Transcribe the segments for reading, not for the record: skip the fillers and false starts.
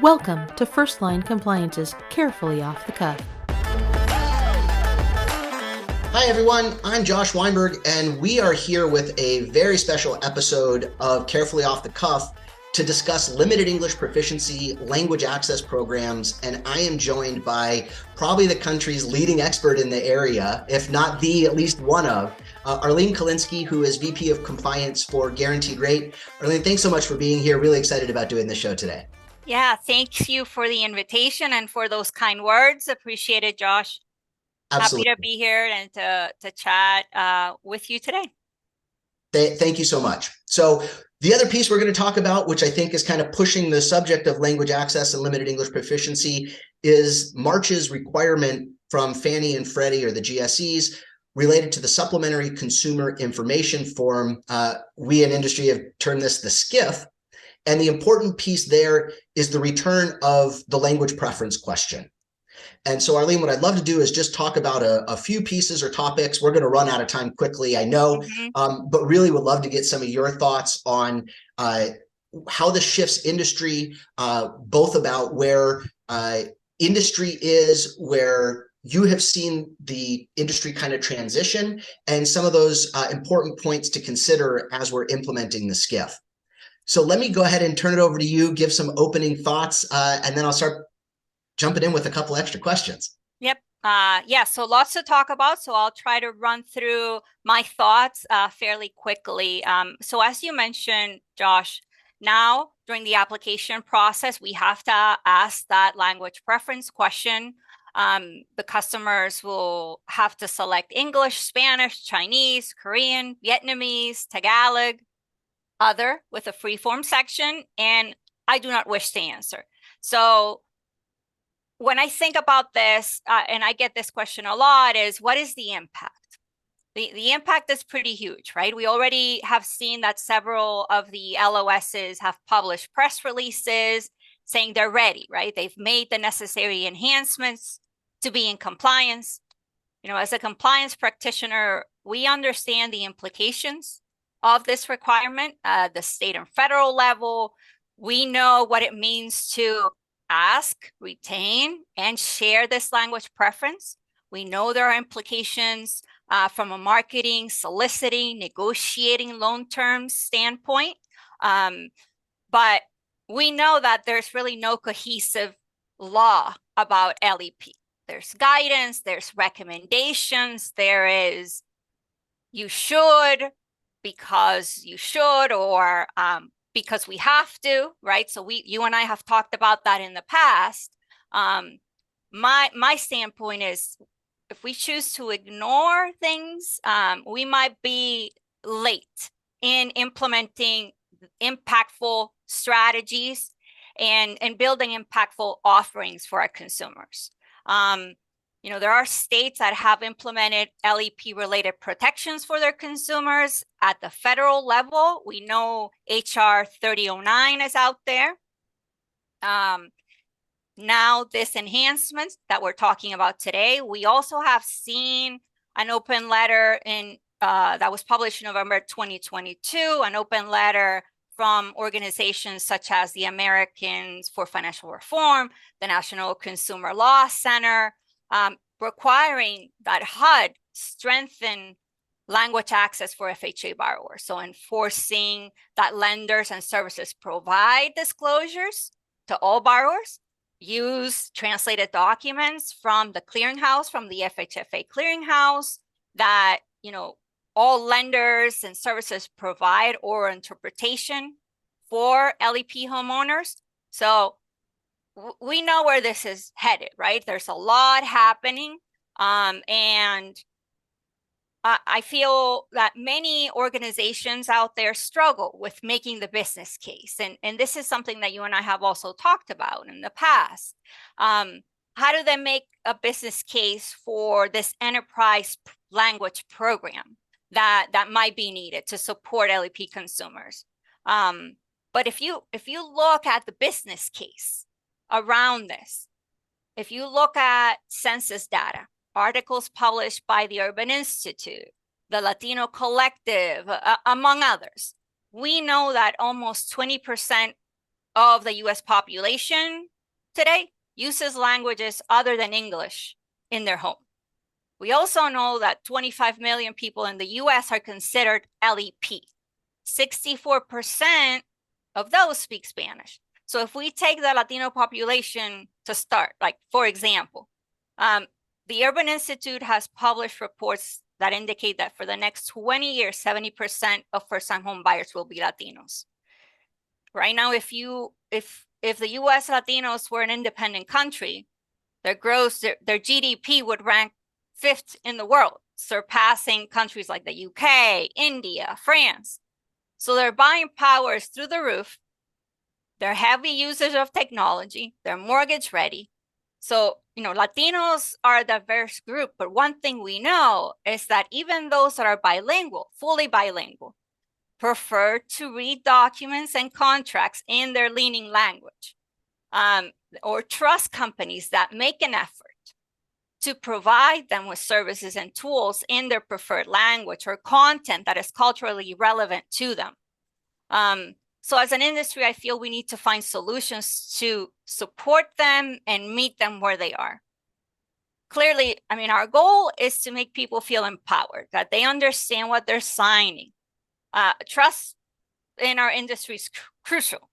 Welcome to Firstline Compliance's Carefully Off the Cuff. Hi everyone, I'm Josh Weinberg, and we are here with a very special episode of Carefully Off the Cuff to discuss limited English proficiency, language access programs, and I am joined by probably the country's leading expert in the area, if not the at least one of, Arlyn Kalinski, who is VP of Compliance for Guaranteed Rate. Arlyn, thanks so much for being here. Really excited about doing this show today. Yeah, thank you for the invitation and for those kind words. Appreciate it, Josh. Absolutely. Happy to be here and to chat with you today. Thank you so much. So the other piece we're going to talk about, which I think is kind of pushing the subject of language access and limited English proficiency, is March's requirement from Fannie and Freddie, or the GSEs, related to the Supplementary Consumer Information Form. We in industry have termed this the SCIF. And the important piece there is the return of the language preference question. And so, Arlyn, what I'd love to do is just talk about a few pieces or topics. We're going to run out of time quickly, I know, but really would love to get some of your thoughts on how this shifts industry, both about where industry is, where you have seen the industry kind of transition, and some of those important points to consider as we're implementing the SCIF. So let me go ahead and turn it over to you, give some opening thoughts, and then I'll start jumping in with a couple extra questions. Yep. Yeah, so lots to talk about. So I'll try to run through my thoughts fairly quickly. So as you mentioned, Josh, now during the application process, we have to ask that language preference question. The customers will have to select English, Spanish, Chinese, Korean, Vietnamese, Tagalog, other with a free form section, and I do not wish to answer. So when I think about this, and I get this question a lot, is what is the impact? The impact is pretty huge, right? We already have seen that several of the LOSs have published press releases saying they're ready, right? They've made the necessary enhancements to be in compliance. You know, as a compliance practitioner, we understand the implications of this requirement, the state and federal level. We know what it means to ask, retain, and share this language preference. We know there are implications from a marketing, soliciting, negotiating loan terms standpoint. But we know that there's really no cohesive law about LEP. There's guidance, there's recommendations, there is you should, because you should, or because we have to, right? So you and I have talked about that in the past. My standpoint is, if we choose to ignore things, we might be late in implementing impactful strategies and building impactful offerings for our consumers. You know, there are states that have implemented LEP-related protections for their consumers. At the federal level, we know HR 3009 is out there. Now, this enhancement that we're talking about today, we also have seen an open letter that was published in November 2022, an open letter from organizations such as the Americans for Financial Reform, the National Consumer Law Center, requiring that HUD strengthen language access for FHA borrowers. So enforcing that lenders and services provide disclosures to all borrowers, use translated documents from the clearinghouse, from the FHFA clearinghouse, that, you know, all lenders and services provide oral interpretation for LEP homeowners. So we know where this is headed, right? There's a lot happening. And I feel that many organizations out there struggle with making the business case. And this is something that you and I have also talked about in the past. How do they make a business case for this enterprise language program that might be needed to support LEP consumers? But if you look at the business case around this, if you look at census data, articles published by the Urban Institute, the Latino Collective, among others, we know that almost 20% of the US population today uses languages other than English in their home. We also know that 25 million people in the US are considered LEP. 64% of those speak Spanish. So if we take the Latino population to start, like for example, the Urban Institute has published reports that indicate that for the next 20 years, 70% of first-time home buyers will be Latinos. Right now, if the US Latinos were an independent country, their GDP would rank 5th in the world, surpassing countries like the UK, India, France. So their buying power is through the roof. They're heavy users of technology. They're mortgage ready. So, Latinos are a diverse group, but one thing we know is that even those that are bilingual, fully bilingual, prefer to read documents and contracts in their leaning language, or trust companies that make an effort to provide them with services and tools in their preferred language or content that is culturally relevant to them. So as an industry, I feel we need to find solutions to support them and meet them where they are. Clearly, our goal is to make people feel empowered, that they understand what they're signing. Trust in our industry is crucial.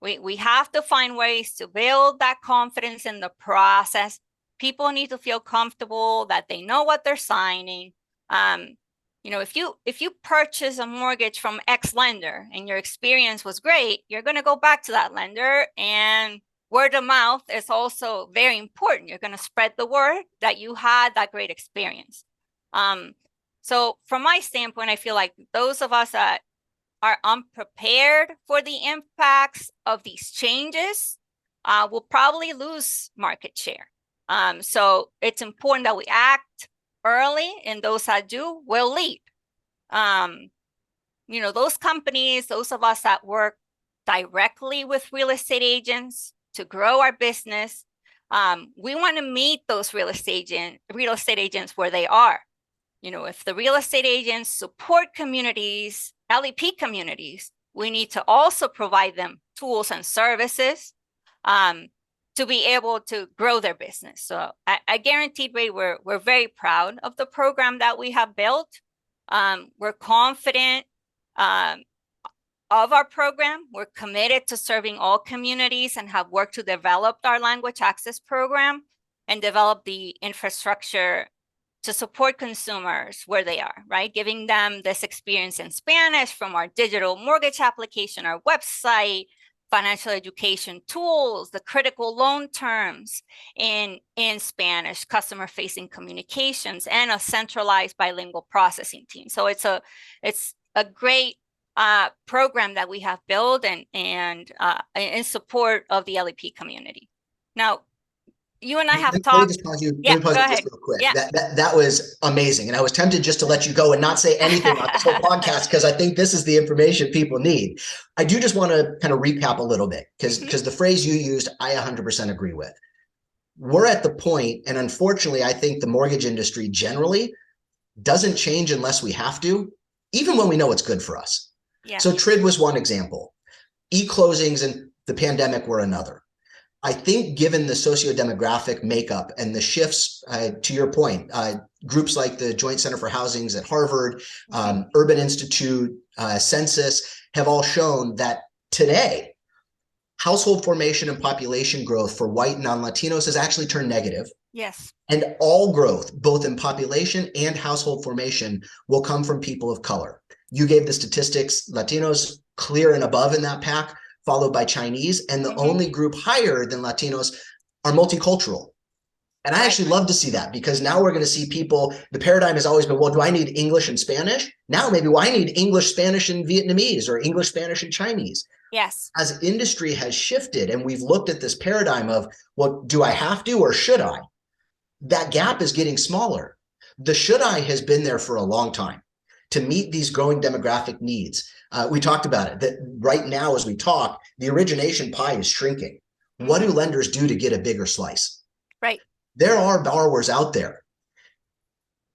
We have to find ways to build that confidence in the process. People need to feel comfortable that they know what they're signing. If you purchase a mortgage from X lender and your experience was great, you're going to go back to that lender, and word of mouth is also very important. You're going to spread the word that you had that great experience. So from my standpoint, I feel like those of us that are unprepared for the impacts of these changes will probably lose market share. So it's important that we act early, and those that do will lead. Those companies, those of us that work directly with real estate agents to grow our business, we want to meet those real estate agents where they are. If the real estate agents support communities, LEP communities, we need to also provide them tools and services to be able to grow their business. So at Guaranteed Rate, we're very proud of the program that we have built. We're confident of our program. We're committed to serving all communities and have worked to develop our language access program and develop the infrastructure to support consumers where they are, right? Giving them this experience in Spanish from our digital mortgage application, our website, financial education tools, the critical loan terms in Spanish, customer-facing communications, and a centralized bilingual processing team. So it's a great program that we have built and in support of the LEP community. Now, you and I have talked. Let me just pause you just real quick. Yeah. That was amazing. And I was tempted just to let you go and not say anything about this whole podcast, because I think this is the information people need. I do just want to kind of recap a little bit, because the phrase you used, I 100% agree with. We're at the point, and unfortunately, I think the mortgage industry generally doesn't change unless we have to, even when we know it's good for us. Yeah. So TRID was one example. E-closings and the pandemic were another. I think given the socio-demographic makeup and the shifts, to your point, groups like the Joint Center for Housings at Harvard, Urban Institute, Census have all shown that today, household formation and population growth for white non-Latinos has actually turned negative. Yes. And all growth, both in population and household formation, will come from people of color. You gave the statistics, Latinos clear and above in that pack, followed by Chinese, and the only group higher than Latinos are multicultural. And I actually love to see that, because now we're going to see people, the paradigm has always been, well, do I need English and Spanish? Now maybe, well, I need English, Spanish, and Vietnamese, or English, Spanish, and Chinese. Yes. As industry has shifted and we've looked at this paradigm of, well, do I have to or should I? That gap is getting smaller. The should I has been there for a long time to meet these growing demographic needs. We talked about it, that right now as we talk, the origination pie is shrinking. What do lenders do to get a bigger slice? Right. There are borrowers out there.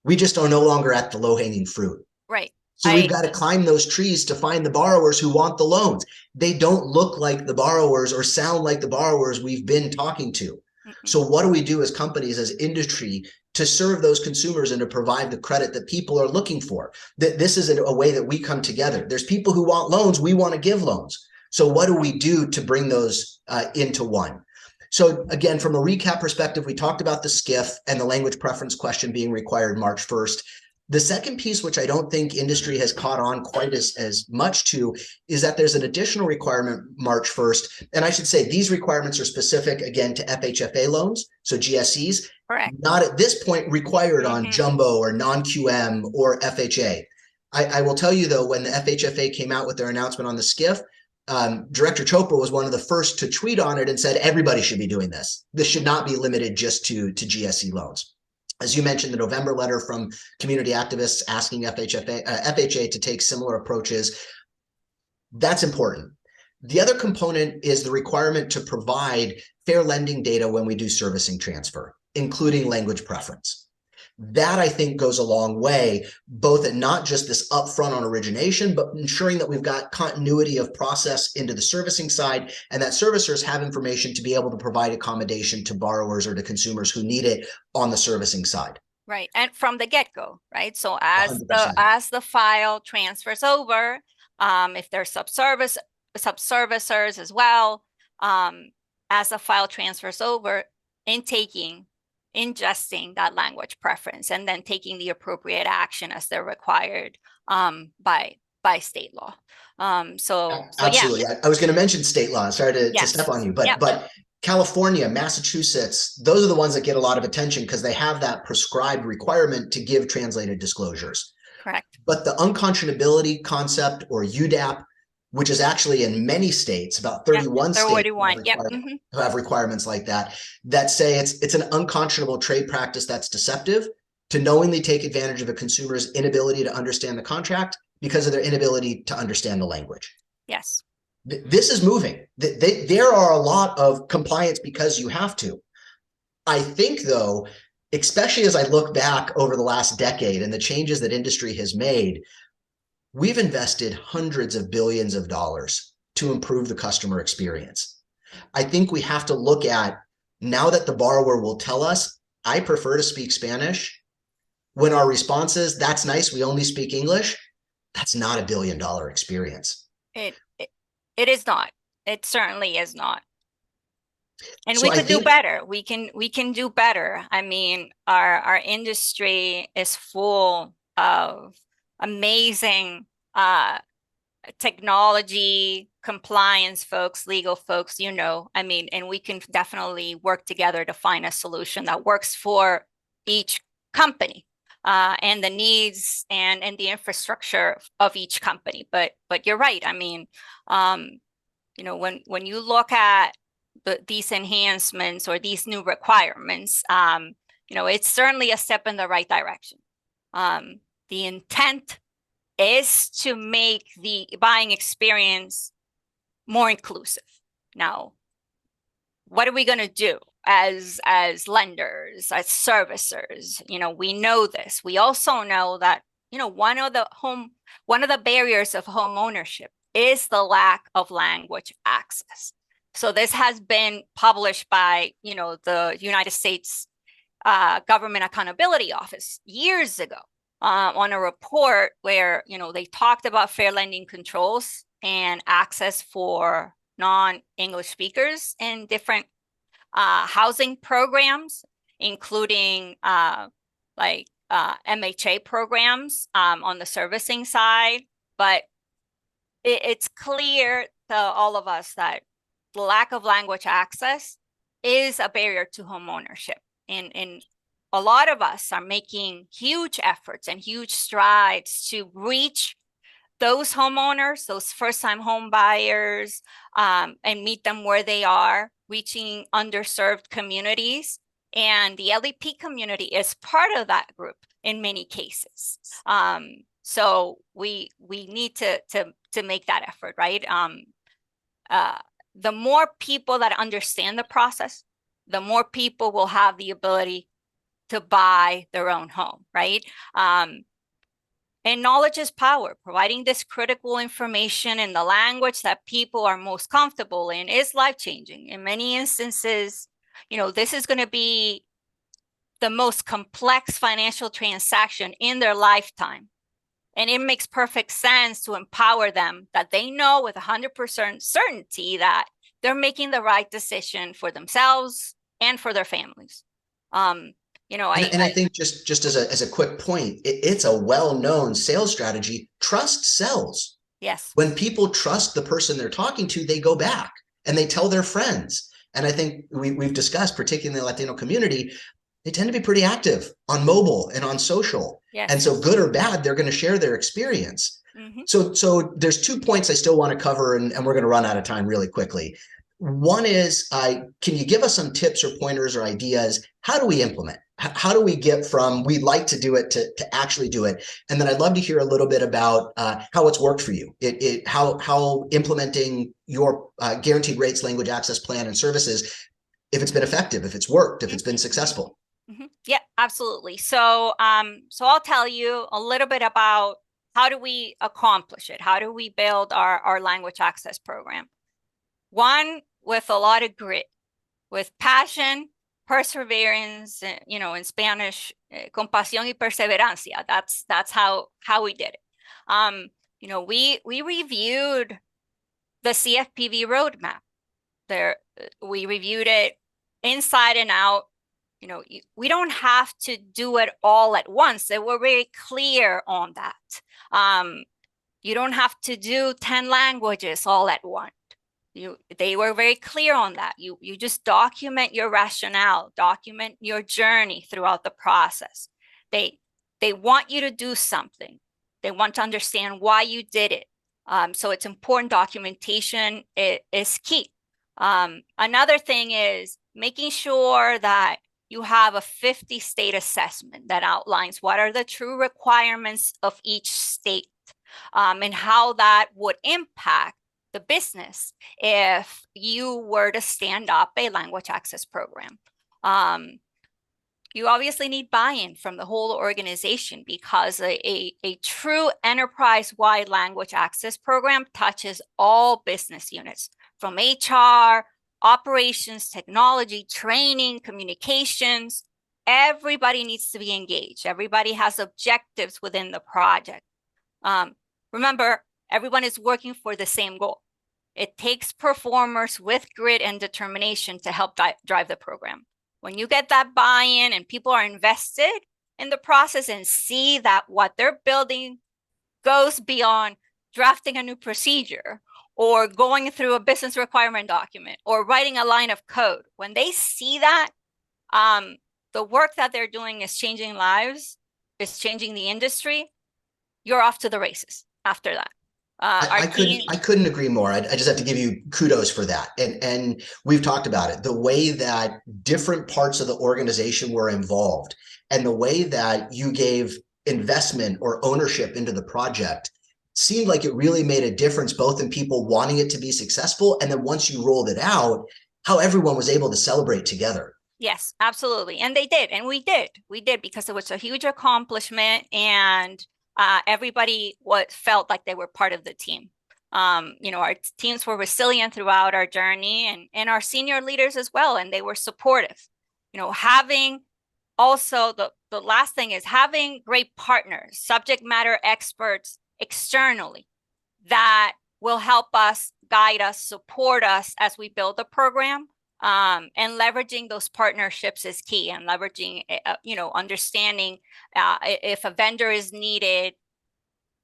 We just are no longer at the low-hanging fruit. Right. So we've got to climb those trees to find the borrowers who want the loans. They don't look like the borrowers or sound like the borrowers we've been talking to. So what do we do as companies, as industry, to serve those consumers and to provide the credit that people are looking for? This is a way that we come together. There's people who want loans. We want to give loans. So what do we do to bring those into one? So again, from a recap perspective, we talked about the SCIF and the language preference question being required March 1st. The second piece, which I don't think industry has caught on quite as much to, is that there's an additional requirement March 1st. And I should say these requirements are specific, again, to FHFA loans, so GSEs, correct, not at this point required on jumbo or non-QM or FHA. I will tell you, though, when the FHFA came out with their announcement on the SCIF, Director Chopra was one of the first to tweet on it and said, everybody should be doing this. This should not be limited just to GSE loans. As you mentioned, the November letter from community activists asking FHA to take similar approaches. That's important. The other component is the requirement to provide fair lending data when we do servicing transfer, including language preference. That, I think, goes a long way, both at not just this upfront on origination, but ensuring that we've got continuity of process into the servicing side, and that servicers have information to be able to provide accommodation to borrowers or to consumers who need it on the servicing side. Right, and from the get-go, right? So as the file transfers over, if there's subservicers as well, as the file transfers over, ingesting that language preference and then taking the appropriate action as they're required by state law. Absolutely. Yeah. I was going to mention state law. Sorry to step on you, but California, Massachusetts, those are the ones that get a lot of attention because they have that prescribed requirement to give translated disclosures. Correct. But the unconscionability concept, or UDAP, which is actually in many states, about 31 states who have requirements like that, that say it's an unconscionable trade practice that's deceptive to knowingly take advantage of a consumer's inability to understand the contract because of their inability to understand the language. Yes. This is moving. There are a lot of compliance because you have to. I think, though, especially as I look back over the last decade and the changes that industry has made, we've invested hundreds of billions of dollars to improve the customer experience. I think we have to look at, now that the borrower will tell us, I prefer to speak Spanish, when our response is, that's nice, we only speak English, that's not $1 billion experience. It is not. It certainly is not. And so we could do better. We can do better. I mean, our industry is full of amazing technology, compliance folks, legal folks, I mean, and we can definitely work together to find a solution that works for each company and the needs and the infrastructure of each company. But you're right. I mean, when you look at these enhancements or these new requirements, it's certainly a step in the right direction. The intent is to make the buying experience more inclusive. Now, what are we going to do as lenders, as servicers? We know this. We also know that, one of the barriers of home ownership is the lack of language access. So this has been published by, the United States Government Accountability Office years ago. On a report where, they talked about fair lending controls and access for non-English speakers in different housing programs, including MHA programs on the servicing side. But it's clear to all of us that the lack of language access is a barrier to home ownership. And a lot of us are making huge efforts and huge strides to reach those homeowners, those first-time home buyers, and meet them where they are, reaching underserved communities. And the LEP community is part of that group in many cases. So we need to make that effort, right? The more people that understand the process, the more people will have the ability to buy their own home, right? And knowledge is power. Providing this critical information in the language that people are most comfortable in is life-changing. In many instances, this is going to be the most complex financial transaction in their lifetime. And it makes perfect sense to empower them that they know with 100% certainty that they're making the right decision for themselves and for their families. I think just as a quick point, it's a well-known sales strategy. Trust sells. Yes. When people trust the person they're talking to, they go back and they tell their friends. And I think we've discussed, particularly in the Latino community, they tend to be pretty active on mobile and on social. Yes. And so good or bad, they're going to share their experience. Mm-hmm. So there's 2 points I still want to cover, and we're going to run out of time really quickly. One is, can you give us some tips or pointers or ideas? How do we implement? How do we get from we'd like to do it to actually do it? And then I'd love to hear a little bit about how it's worked for you. How implementing your guaranteed rates language access plan and services, if it's been effective, if it's worked, if it's been successful. Mm-hmm. Yeah, absolutely. So I'll tell you a little bit about how do we accomplish it? How do we build our language access program? One, with a lot of grit, with passion, perseverance, in Spanish, compasión y perseverancia. That's how we did it. We reviewed the CFPB roadmap. We reviewed it inside and out. We don't have to do it all at once. They were very clear on that. You don't have to do 10 languages all at once. They were very clear on that. You just document your rationale, document your journey throughout the process. They want you to do something. They want to understand why you did it. So it's important. Documentation is key. Another thing is making sure that you have a 50-state assessment that outlines what are the true requirements of each state, and how that would impact the business if you were to stand up a language access program. You obviously need buy-in from the whole organization, because a true enterprise-wide language access program touches all business units, from HR, operations, technology, training, communications. Everybody needs to be engaged. Everybody has objectives within the project. Remember, everyone is working for the same goal. It takes performers with grit and determination to help drive the program. When you get that buy-in and people are invested in the process and see that what they're building goes beyond drafting a new procedure or going through a business requirement document or writing a line of code, when they see that the work that they're doing is changing lives, is changing the industry, you're off to the races after that. I couldn't agree more. I just have to give you kudos for that. And we've talked about it, the way that different parts of the organization were involved and the way that you gave investment or ownership into the project seemed like it really made a difference, both in people wanting it to be successful, and then once you rolled it out, how everyone was able to celebrate together. Yes, absolutely. And they did. And we did because it was a huge accomplishment, and everybody felt like they were part of the team. Our teams were resilient throughout our journey, and our senior leaders as well, and they were supportive. Having also the last thing is having great partners, subject matter experts externally that will help us, guide us, support us as we build the program. And leveraging those partnerships is key, and leveraging, understanding if a vendor is needed,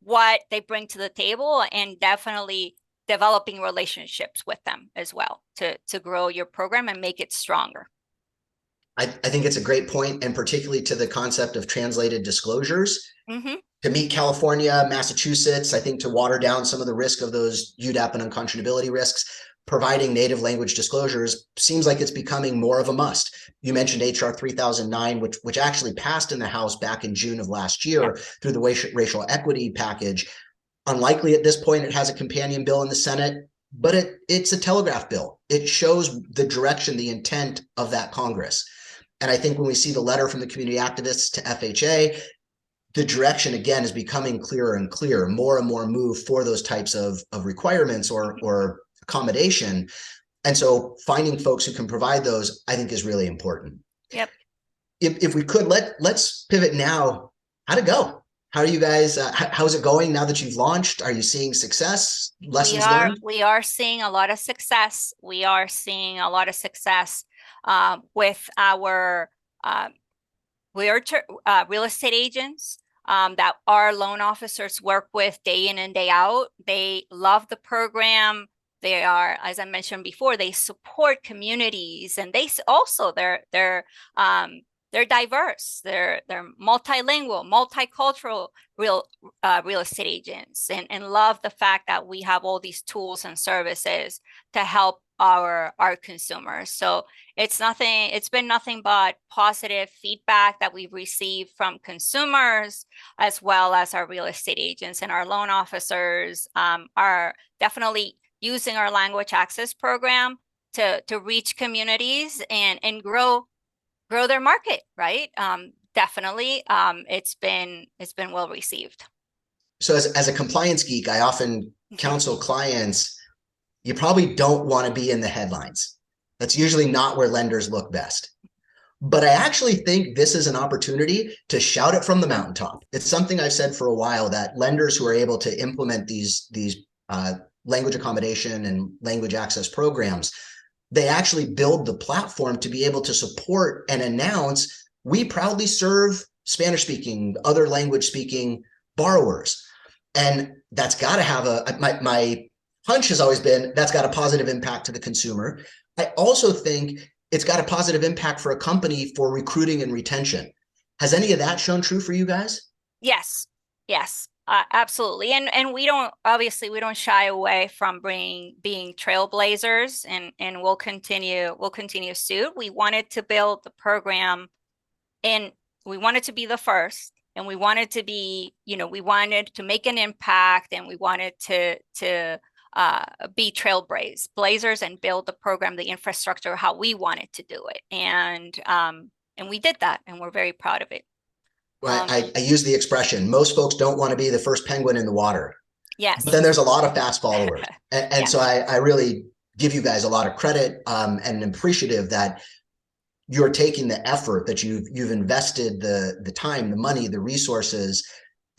what they bring to the table, and definitely developing relationships with them as well to grow your program and make it stronger. I think it's a great point, and particularly to the concept of translated disclosures. Mm-hmm. To meet California, Massachusetts, I think to water down some of the risk of those UDAP and unconscionability risks, providing native language disclosures seems like it's becoming more of a must. You mentioned HR 3009, which actually passed in the House back in June of last year through the racial equity package. Unlikely at this point it has a companion bill in the Senate, but it's a telegraph bill. It shows the direction, the intent of that Congress. And I think when we see the letter from the community activists to FHA, the direction again is becoming clearer and clearer, more and more move for those types of requirements or accommodation. And so finding folks who can provide those, I think, is really important. Yep. If we could, let's pivot now. How'd it go? How are you guys, how's it going now that you've launched? Are you seeing success, lessons learned? We are seeing a lot of success. We are seeing a lot of success with our real estate agents that our loan officers work with day in and day out. They love the program. They are, as I mentioned before, they support communities, and they also they're diverse. They're multilingual, multicultural real estate agents, and love the fact that we have all these tools and services to help our consumers. So it's been nothing but positive feedback that we've received from consumers, as well as our real estate agents, and our loan officers are definitely using our language access program to reach communities and grow their market, right? Definitely, it's been well received. So as a compliance geek, I often counsel clients, you probably don't want to be in the headlines. That's usually not where lenders look best. But I actually think this is an opportunity to shout it from the mountaintop. It's something I've said for a while, that lenders who are able to implement these language accommodation and language access programs, they actually build the platform to be able to support and announce, we proudly serve Spanish-speaking, other language-speaking borrowers. And that's got to have my hunch has always been, that's got a positive impact to the consumer. I also think it's got a positive impact for a company for recruiting and retention. Has any of that shown true for you guys? Yes, absolutely. And we don't shy away from being trailblazers, and we'll continue suit. We wanted to build the program, and we wanted to be the first, and we wanted to be, we wanted to make an impact, and we wanted to be trailblazers and build the program, the infrastructure, how we wanted to do it. And we did that, and we're very proud of it. Well, I use the expression, most folks don't want to be the first penguin in the water. Yes. But then there's a lot of fast followers. And yes. So I really give you guys a lot of credit and appreciative that you're taking the effort, that you've invested the time, the money, the resources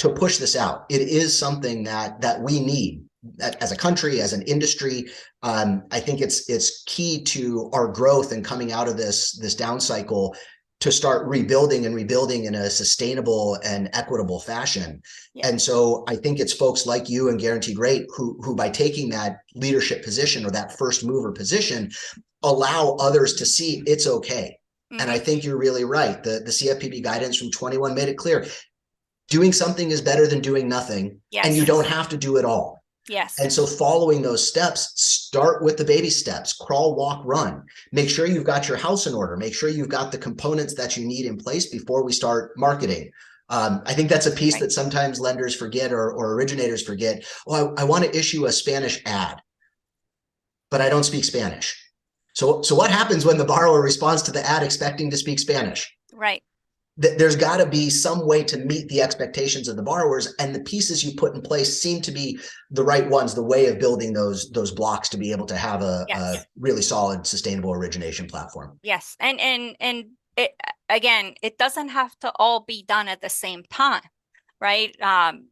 to push this out. It is something that we need as a country, as an industry. I think it's key to our growth and coming out of this down cycle, to start rebuilding in a sustainable and equitable fashion. Yeah. And so I think it's folks like you and Guaranteed Rate who by taking that leadership position or that first mover position, allow others to see it's okay. Mm-hmm. And I think you're really right. The CFPB guidance from 21 made it clear. Doing something is better than doing nothing. Yes. And you don't have to do it all. Yes. And so following those steps, start with the baby steps, crawl, walk, run. Make sure you've got your house in order. Make sure you've got the components that you need in place before we start marketing. I think that's a piece that sometimes lenders forget or originators forget. Oh, I want to issue a Spanish ad, but I don't speak Spanish. So what happens when the borrower responds to the ad expecting to speak Spanish? Right. There's got to be some way to meet the expectations of the borrowers, and the pieces you put in place seem to be the right ones, the way of building those blocks to be able to have a really solid, sustainable origination platform. Yes. And it, again, it doesn't have to all be done at the same time, right?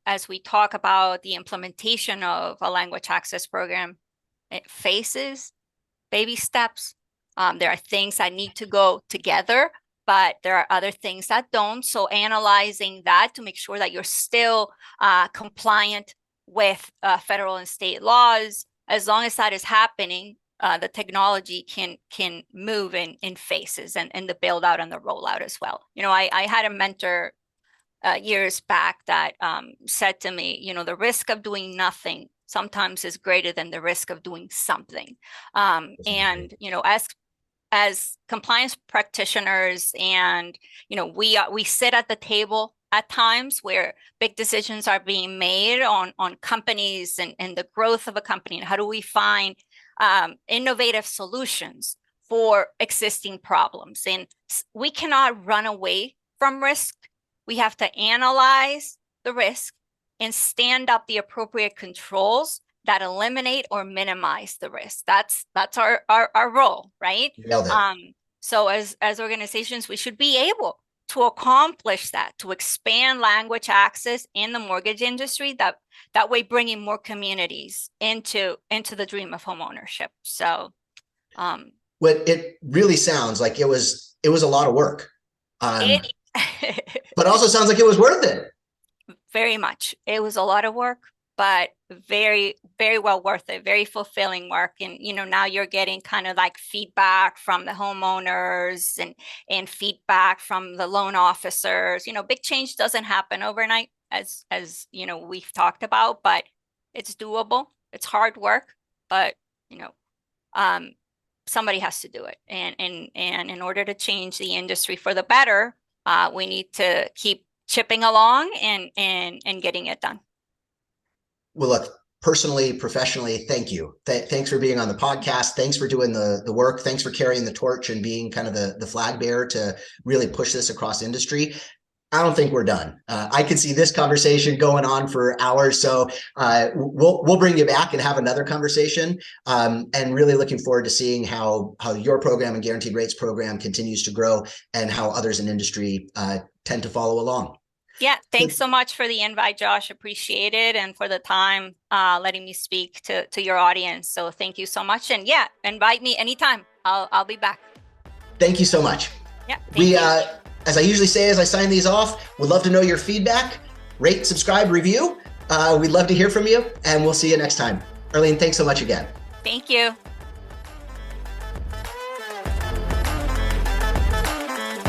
As we talk about the implementation of a language access program, phases, baby steps. There are things that need to go together, but there are other things that don't. So analyzing that to make sure that you're still compliant with federal and state laws, as long as that is happening, the technology can move in phases and the build out and the rollout as well. I had a mentor years back that said to me, the risk of doing nothing sometimes is greater than the risk of doing something. And as compliance practitioners, and we sit at the table at times where big decisions are being made on companies and the growth of a company, and how do we find innovative solutions for existing problems. And we cannot run away from risk. we have to analyze the risk and stand up the appropriate controls that eliminate or minimize the risk. That's our role, right? Nailed it. So as organizations, we should be able to accomplish that, to expand language access in the mortgage industry, that way bringing more communities into the dream of homeownership. So what it really sounds like, it was a lot of work, but also sounds like it was worth it. Very much. It was a lot of work, but very, very well worth it. Very fulfilling work. And, now you're getting kind of like feedback from the homeowners and feedback from the loan officers. Big change doesn't happen overnight, as we've talked about, but it's doable. It's hard work, but, somebody has to do it. And in order to change the industry for the better, we need to keep chipping along and getting it done. Well, look, personally, professionally, thank you. Thanks for being on the podcast. Thanks for doing the work. Thanks for carrying the torch and being kind of the flag bearer to really push this across industry. I don't think we're done. I could see this conversation going on for hours. So we'll bring you back and have another conversation. And really looking forward to seeing how your program and Guaranteed Rates program continues to grow and how others in industry tend to follow along. Yeah, thanks so much for the invite, Josh. Appreciate it, and for the time letting me speak to your audience. So thank you so much, and yeah, invite me anytime. I'll be back. Thank you so much. Yeah, thank you. As I usually say as I sign these off, we'd love to know your feedback. Rate, subscribe, review. We'd love to hear from you, and we'll see you next time. Arlyn, thanks so much again. Thank you.